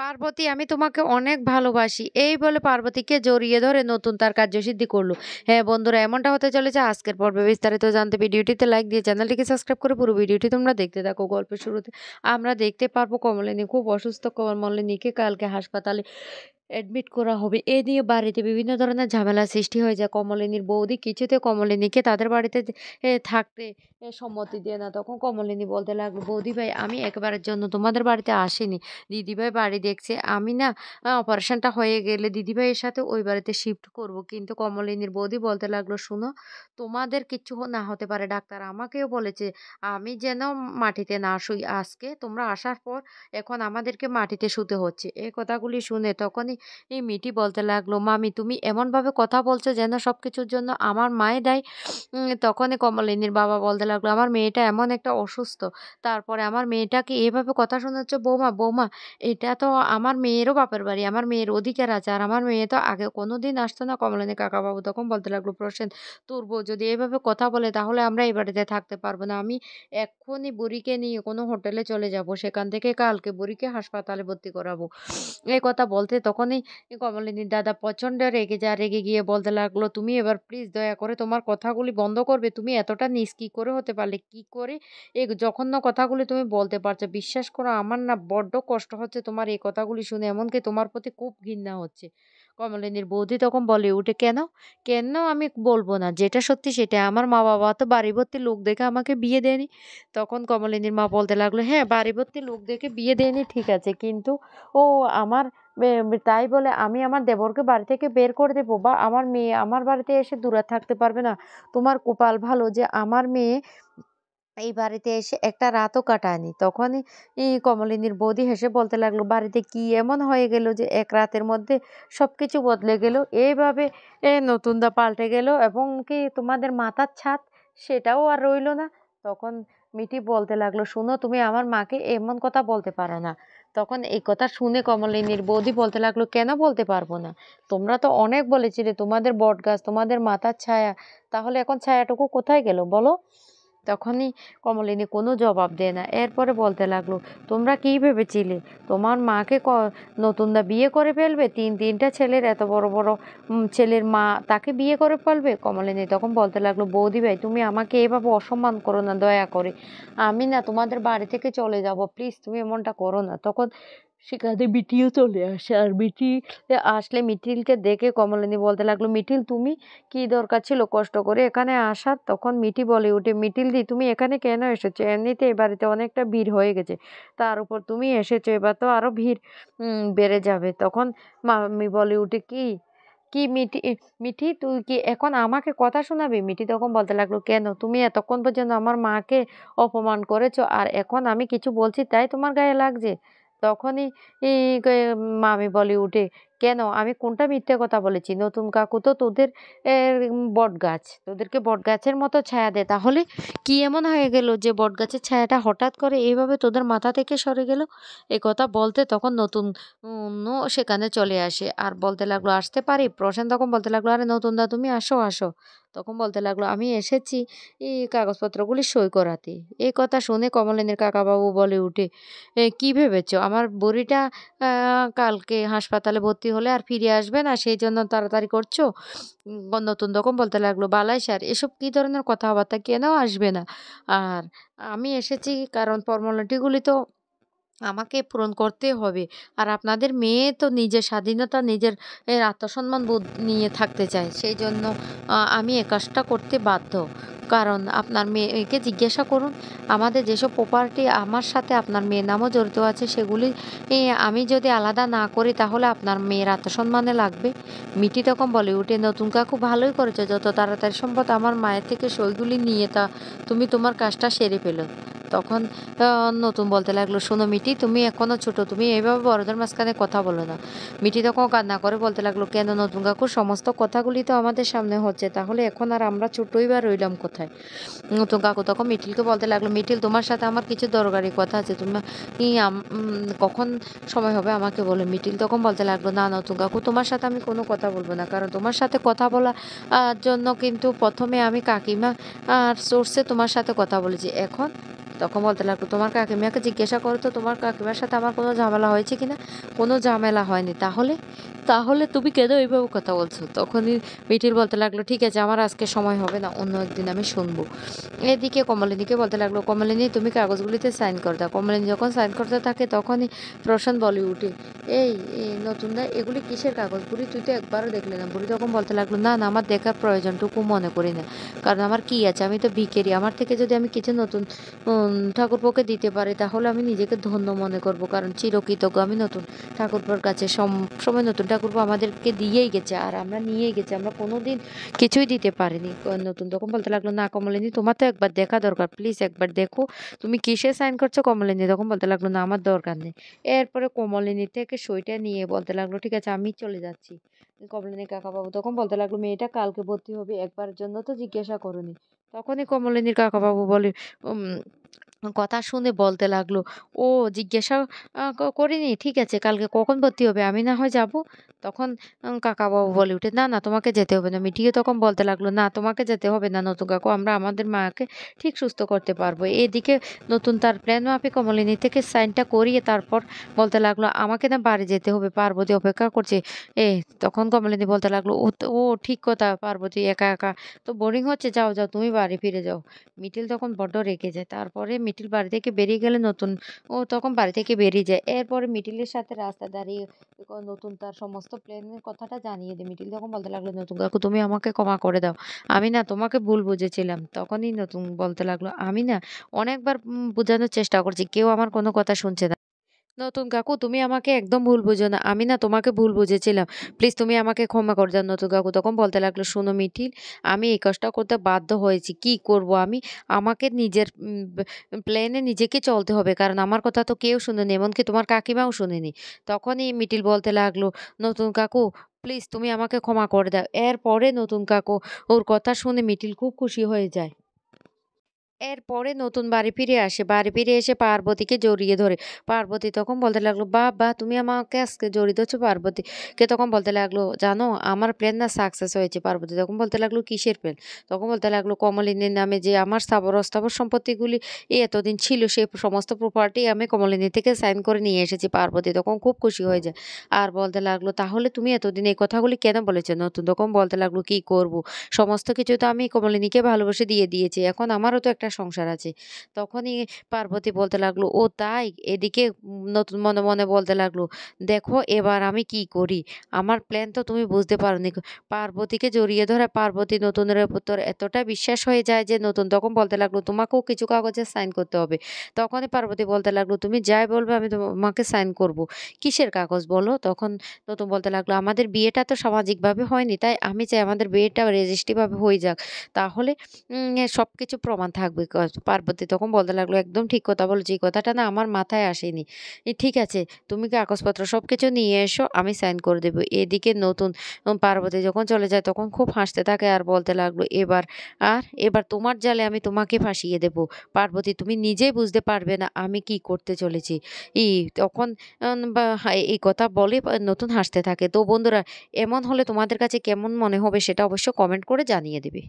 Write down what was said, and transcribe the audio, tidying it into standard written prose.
পার্বতী আমি তোমাকে অনেক ভালোবাসি এই বলে পার্বতীকে জড়িয়ে ধরে নতুন তার কার্যসিদ্ধি করলো। হ্যাঁ বন্ধুরা, এমনটা হতে চলেছে আজকের পর্বে। বিস্তারিত জানতে ভিডিওটিতে লাইক দিয়ে চ্যানেলটিকে সাবস্ক্রাইব করে পুরো ভিডিওটি তোমরা দেখতে থাকো। গল্পের শুরুতে আমরা দেখতে পারবো কমলিনী খুব অসুস্থ। কমলিনীকে কালকে হাসপাতালে অ্যাডমিট করা হবে। এ নিয়ে বাড়িতে বিভিন্ন ধরনের ঝামেলা সৃষ্টি হয়ে যায়। কমলিনীর বৌদি কিছুতে কমলিনীকে তাদের বাড়িতে থাকতে সম্মতি দিয়ে না। তখন কমলিনী বলতে লাগলো, বৌদি ভাই আমি একবারের জন্য তোমাদের বাড়িতে আসিনি। দিদিভাই বাড়ি দেখছে, আমি না অপারেশনটা হয়ে গেলে দিদিভাইয়ের সাথে ওই বাড়িতে শিফট করব। কিন্তু কমলিনীর বৌদি বলতে লাগলো, শুনো তোমাদের কিচ্ছু না হতে পারে, ডাক্তার আমাকেও বলেছে আমি যেন মাটিতে না শুই। আজকে তোমরা আসার পর এখন আমাদেরকে মাটিতে শুতে হচ্ছে। এই কথাগুলি শুনে তখনই মিটি বলতে লাগলো, মামি তুমি এমনভাবে কথা বলছো যেন সবকিছুর জন্য আমার মায়ে দায়ী। তখনই কমলিনীর বাবা বলতে লাগলো, আমার মেয়েটা এমন একটা অসুস্থ, তারপরে আমার মেয়েটাকে এভাবে কথা শোনাচ্ছ। বৌমা বৌমা, এটা তো আমার মেয়েরও বাপের বাড়ি, আমার মেয়ের অধিকার আছে, আর আমার মেয়ে তো আগে কোনোদিন আসতো না। কমলিনী কাকাবাবু তখন বলতে লাগলো, প্রসেন তোর বউ যদি এভাবে কথা বলে তাহলে আমরা এই বাড়িতে থাকতে পারবো না। আমি এক্ষুনি বুড়িকে নিয়ে কোনো হোটেলে চলে যাব, সেখান থেকে কালকে বুড়িকে হাসপাতালে ভর্তি করাবো। এই কথা বলতে তখনই কমলিনীর দাদা প্রচন্ড রেগে যায়। রেগে গিয়ে বলতে লাগলো, তুমি এবার প্লিজ দয়া করে তোমার কথাগুলি বন্ধ করবে। তুমি এতটা নিচ কি করে হতে পারলে, কি করে এই জঘন্য কথাগুলি তুমি বলতে পারছো? বিশ্বাস করো আমার না বড্ড কষ্ট হচ্ছে তোমার এই কথাগুলি শুনে, এমনকি তোমার প্রতি খুব ঘৃণা হচ্ছে। কমলিনীর বৌদি তখন বলে উঠে, কেন কেন আমি বলবো না, যেটা সত্যি সেটা। আমার মা বাবা তো বাড়ি ভর্তি লোক দেখে আমাকে বিয়ে দেয়নি। তখন কমলিনীর মা বলতে লাগলো, হ্যাঁ বাড়ি ভর্তি লোক দেখে বিয়ে দেয়নি ঠিক আছে, কিন্তু ও আমার তাই বলে আমি আমার দেবরকে বাড়ি থেকে বের করে দেবো, বা আমার মেয়ে আমার বাড়িতে এসে দূরে থাকতে পারবে না? তোমার কপাল ভালো যে আমার মেয়ে এই বাড়িতে এসে একটা রাতও কাটায়নি। তখনই কমলিনীর বৌদি হেসে বলতে লাগলো, বাড়িতে কি এমন হয়ে গেল যে এক রাতের মধ্যে সবকিছু বদলে গেল? এইভাবে নতুন দা পাল্টে গেল, এবং কি তোমাদের মাথার ছাদ সেটাও আর রইলো না। তখন মিটি বলতে লাগলো, শুনো তুমি আমার মাকে এমন কথা বলতে পারো না। তখন এই কথা শুনে কমলিনীর বৌদি বলতে লাগলো, কেন বলতে পারবো না? তোমরা তো অনেক বলেছিলে তোমাদের বট গাছ তোমাদের মাথার ছায়া, তাহলে এখন ছায়াটুকু কোথায় গেল বলো? তখনই কমলিনী কোনো জবাব দেয় না। এরপরে বলতে লাগলো, তোমরা কি ভেবেছিলে তোমার মাকে নতুনদা বিয়ে করে ফেলবে? তিনটা ছেলের এত বড় বড় ছেলের মা তাকে বিয়ে করে ফেলবে? কমলিনী তখন বলতে লাগলো, বৌদি ভাই তুমি আমাকে এভাবে অসম্মান করো না দয়া করে। আমি না তোমাদের বাড়ি থেকে চলে যাব, প্লিজ তুমি এমনটা করো না। তখন সেখানে মিঠিও চলে আসে, আর মিঠি আসলে মিঠিলকে দেখে কমলিনী বলতে লাগলো, মিঠিল তুমি কি দরকার ছিল কষ্ট করে এখানে আসার? তখন মিঠি বলে উঠে, মিঠিল দি তুমি এখানে কেন এসেছো? এমনিতে এ বাড়িতে অনেকটা ভিড় হয়ে গেছে, তার উপর তুমি এসেছো, এবার তো আরো ভিড় বেড়ে যাবে। তখন মামি বলে উঠে, কি কি মিঠি মিঠি তুই কি এখন আমাকে কথা শোনাবি? মিঠি তখন বলতে লাগলো, কেন তুমি এতক্ষণ পর্যন্ত আমার মাকে অপমান করেছো, আর এখন আমি কিছু বলছি তাই তোমার গায়ে লাগছে? তখনই মামি বলে উঠে, কেন আমি কোনটা মিথ্যে কথা বলেছি? নতুন কাকু তো তোদের বট গাছ, তোদেরকে বট গাছের মতো ছায়া দেয়, তাহলে কি এমন হয়ে গেল যে বট গাছের ছায়াটা হঠাৎ করে এইভাবে তোদের মাথা থেকে সরে গেল? এ কথা বলতে তখন নতুন সেখানে চলে আসে আর বলতে লাগলো, আসতে পারি? প্রশান্ত তখন বলতে লাগলো, আরে নতুন দা তুমি আসো আসো। তখন বলতে লাগলো, আমি এসেছি এই কাগজপত্রগুলি সই করাতে। এই কথা শুনে কমলিনীর কাকাবাবু বলে উঠে, কি ভেবেছো আমার বুড়িটা কালকে হাসপাতালে ভর্তি হলে আর ফিরে আসবে না, সেই জন্য তাড়াতাড়ি করছো? নতুন তখন বলতে লাগলো, বালাই স্যার এসব কি ধরনের কথাবার্তা, কেন আসবে না? আর আমি এসেছি কারণ ফর্মালিটিগুলি তো আমাকে পূরণ করতে হবে। আর আপনাদের মেয়ে তো নিজের স্বাধীনতা, নিজের আত্মসম্মান বোধ নিয়ে থাকতে চায়, সেই জন্য আমি এ কাজটা করতে বাধ্য। কারণ আপনার মেয়েকে জিজ্ঞাসা করুন, আমাদের যেসব প্রপার্টি আমার সাথে আপনার মেয়ের নামও জড়িত আছে সেগুলি আমি যদি আলাদা না করি তাহলে আপনার মেয়ের আত্মসম্মানে লাগবে। মিটি তখন বলে উঠে, নতুন কাকু ভালোই করেছো, যত তাড়াতাড়ি সম্ভব আমার মায়ের থেকে সইগুলি নিয়ে তুমি তোমার কাজটা সেরে ফেলো। তখন নতুন বলতে লাগলো, শোনো মিটি তুমি এখনো ছোট, তুমি এইভাবে বড়দের মাঝখানে কথা বলো না। মিটি তখন কান্না করে বলতে লাগলো, কেন নতুন কাকু সমস্ত কথাগুলি তো আমাদের সামনে হচ্ছে, তাহলে এখন আর আমরা ছোটই বা রইলাম কোথায়? নতুন কাকু তখন মিঠিলকে বলতে লাগলো, মিঠিল তোমার সাথে আমার কিছু দরকারি কথা আছে, তুমি কখন সময় হবে আমাকে বলো। মিঠিল তখন বলতে লাগলো, না নতুন কাকু তোমার সাথে আমি কোনো কথা বলবো না, কারণ তোমার সাথে কথা বলার জন্য কিন্তু প্রথমে আমি কাকিমা আর সোর্সে তোমার সাথে কথা বলেছি, এখন তখন বলতে লাগলো, তোমার কাকিমাকে জিজ্ঞাসা করো তো তোমার কাকিমার সাথে আমার কোনো ঝামেলা হয়েছে কিনা। কোনো ঝামেলা হয়নি। তাহলে তাহলে তুমি কেন এইভাবে কথা বলছো? তখনই মিঠিল বলতে লাগলো, ঠিক আছে আমার আজকে সময় হবে না, অন্য একদিন আমি শুনবো। এদিকে কমলিনীকে বলতে লাগলো, কমলিনী তুমি কাগজগুলিতে সাইন করে দাও। কমলিনী যখন সাইন করতে থাকে তখনই প্রশান্ত বলে উঠে, এই নতুন দা এগুলি কিসের কাগজ? বুড়ি তুই তো একবারও দেখলি না। বুড়ি তখন বলতে লাগলো, না না আমার দেখার প্রয়োজনটুকু মনে করি না, কারণ আমার কি আছে, আমি তো ভিখারি। আমার থেকে যদি আমি কিছু নতুন ঠাকুরপোকে দিতে পারি তাহলে আমি নিজেকে ধন্য মনে করব, কারণ চিরকৃতজ্ঞ আমি নতুন ঠাকুরপোর কাছে। সময় নতুন ঠাকুরপো আমাদেরকে দিয়েই গেছে আর আমরা নিয়েই গেছি, আমরা কোনোদিন কিছুই দিতে পারিনি। নতুন তখন বলতে লাগলো, না কমলিনী তোমার তো একবার দেখা দরকার, প্লিজ একবার দেখো তুমি কিসে সাইন করছো। কমলিনী তখন বলতে লাগলো, না আমার দরকার নেই। এরপরে কমলিনী থেকে সইটা নিয়ে বলতে লাগলো, ঠিক আছে আমি চলে যাচ্ছি। কমলিনী কাকাবাবু তখন বলতে লাগলো, মেয়েটা কালকে ভর্তি হবে, একবার জন্য তো জিজ্ঞাসা করোনি। তখনই কমলিনীর কাকাবাবু বলে, উম, কথা শুনে বলতে লাগলো, ও জিজ্ঞাসা করিনি, ঠিক আছে কালকে কখন ভর্তি হবে, আমি না হয় যাব। তখন কাকাবাবু বলে উঠে, না না তোমাকে যেতে হবে না। মিঠিও তখন বলতে লাগলো, না তোমাকে যেতে হবে না নতুন কাকু, আমরা আমাদের মাকে ঠিক সুস্থ করতে পারবো। এদিকে নতুন তার প্ল্যান মাফিক কমলিনী থেকে সাইনটা করিয়ে তারপর বলতে লাগলো, আমাকে না বাড়ি যেতে হবে, পার্বতী অপেক্ষা করছে। এ তখন কমলিনী বলতে লাগলো, ও ঠিক কথা, পার্বতী একা একা তো বোরিং হচ্ছে, যাও যাও তুমি বাড়ি ফিরে যাও। মিঠিল তখন বড্ড রেগে যায়। তারপরে মিঠিল বাড়ি থেকে বেরিয়ে গেলে নতুন ও তখন বাড়ি থেকে বেরিয়ে যায়। এরপরে মিঠিলের সাথে রাস্তা দাঁড়িয়ে নতুন তার সমস্ত প্ল্যানের কথাটা জানিয়ে দেয়। মিঠিল তখন বলতে লাগলো, নতুন কাকু তুমি আমাকে ক্ষমা করে দাও, আমি না তোমাকে ভুল বুঝেছিলাম। তখনই নতুন বলতে লাগলো, আমি না অনেকবার বোঝানোর চেষ্টা করছি, কেউ আমার কোনো কথা শুনছে না। নতুন কাকু তুমি আমাকে একদম ভুল বুঝো না, আমি না তোমাকে ভুল বুঝেছিলাম, প্লিজ তুমি আমাকে ক্ষমা করে দাও। নতুন কাকু তখন বলতে লাগলো, শোনো মিঠিল, আমি এই কাজটা করতে বাধ্য হয়েছি, কি করব আমি, আমাকে নিজের প্লেনে নিজেকে চলতে হবে, কারণ আমার কথা তো কেউ শুনেনি, এমনকি তোমার কাকিমাও শুনেনি। তখনই মিঠিল বলতে লাগলো, নতুন কাকু প্লিজ তুমি আমাকে ক্ষমা করে দাও। এরপরে নতুন কাকু ওর কথা শুনে মিঠিল খুব খুশি হয়ে যায়। এরপরে নতুন বাড়ি ফিরে আসে। বাড়ি ফিরে এসে পার্বতীকে জড়িয়ে ধরে। পার্বতী তখন বলতে লাগলো, বাহ! বাহ! তুমি আমাকে আজকে জড়িয়ে ধরছো। পার্বতীকে তখন বলতে লাগলো, জানো আমার প্ল্যান না সাকসেস হয়েছে। পার্বতী তখন বলতে লাগলো, কিসের প্ল্যান? তখন বলতে লাগলো, কমলিনীর নামে যে আমার স্থাবর অস্থাবর সম্পত্তিগুলি এতদিন ছিল সেই সমস্ত প্রপার্টি আমি কমলিনী থেকে সাইন করে নিয়ে এসেছি। পার্বতী তখন খুব খুশি হয়ে যায়। আর বলতে লাগলো, তাহলে তুমি এতদিন এই কথাগুলি কেন বলেছো? নতুন তখন বলতে লাগলো, কি করব? সমস্ত কিছু তো আমি কমলিনীকে ভালোবেসে দিয়ে দিয়েছি। এখন আমারও তো একটা সংসার আছে। তখনই পার্বতী বলতে লাগলো, ও তাই? এদিকে নতুন মনে মনে বলতে লাগলো, দেখো এবার আমি কি করি? আমার প্ল্যান তো তুমি বুঝতে পারোনি। পার্বতীকে জড়িয়ে ধরে পার্বতী নতুনের উপর এতটা বিশ্বাস হয়ে যায় যে নতুন তখন বলতে লাগলো, তোমাকেও কিছু কাগজে সাইন করতে হবে। তখনই পার্বতী বলতে লাগলো, তুমি যাই বলবে আমি তোমাকে সাইন করব। কিসের কাগজ বলো? তখন নতুন বলতে লাগলো, আমাদের বিয়েটা তো সামাজিকভাবে হয়নি, তাই আমি চাই আমাদের বিয়েটা রেজিস্ট্রিভাবে হয়ে যাক। তাহলে সবকিছু প্রমাণ থাকবে। পার্বতী তখন বলতে লাগলো, একদম ঠিক কথা বলেছো, এই কথাটা না আমার মাথায় আসেনি। ঠিক আছে তুমি কাগজপত্র সবকিছু নিয়ে এসো, আমি সাইন করে দেবো। এদিকে নতুন পার্বতী যখন চলে যায় তখন খুব হাসতে থাকে আর বলতে লাগলো, এবার তোমার জালে আমি তোমাকে ফাঁসিয়ে দেবো। পার্বতী তুমি নিজেই বুঝতে পারবে না আমি কি করতে চলেছি। তখন এই কথা বলে নতুন হাসতে থাকে। তো বন্ধুরা, এমন হলে তোমাদের কাছে কেমন মনে হবে সেটা অবশ্য কমেন্ট করে জানিয়ে দেবে।